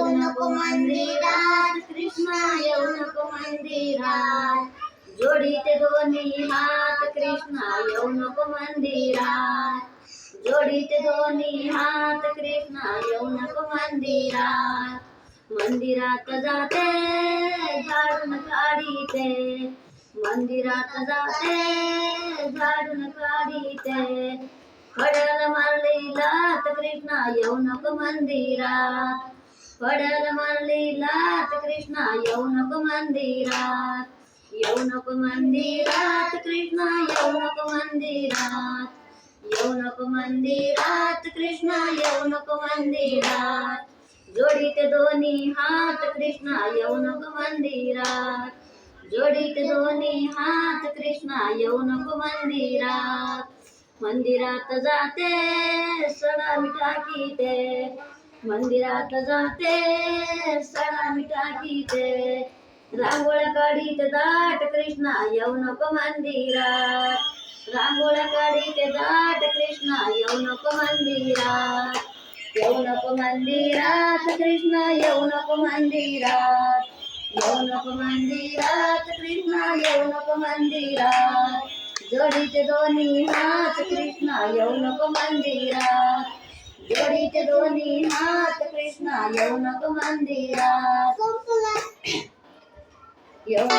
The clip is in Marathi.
नको मंदिरात, कृष्णा येऊ नको मंदिरात. जोडीते दोन्ही हात, कृष्णा येऊ नको मंदिरात. जोडीते दोन्ही हात, कृष्णा येऊ नको मंदिरात. मंदिरात जाते झाडून काढीते, मंदिरात जाते झाडून काढीते. फड्याला मारली लात, कृष्णा येऊ नको मंदिरात. फड्याला मारली लात, कृष्णा येऊ नको मंदिरात. येऊ नको मंदिरात, कृष्णा येऊ नको मंदिरात. येऊ नको मंदिरात, कृष्णा येऊ नको मंदिरात. जोडीते दोन्ही हात, कृष्णा येऊ नको मंदिरात. जोडीते दोन्ही हात, कृष्णा येऊ नको मंदिरात. मंदिरात जाते सडा मिठा कीते, मंदिरात जाते सडा मिठा कीते. रांगोळ्या काढीते दाट, कृष्णा येऊ नको मंदिरात. रांगोळ्या काढीते दाट, कृष्णा येऊ नको मंदिरात. येऊ नको मंदिरात, कृष्णा येऊ नको मंदिरात. येऊ नको मंदिरात, कृष्णा येऊ नको मंदिरात. जोडीते दोन्ही हात, कृष्णा येऊ नको मंदिरात. जोडीते दोन्ही हात, कृष्णा येऊ नको मंदिरात. येऊ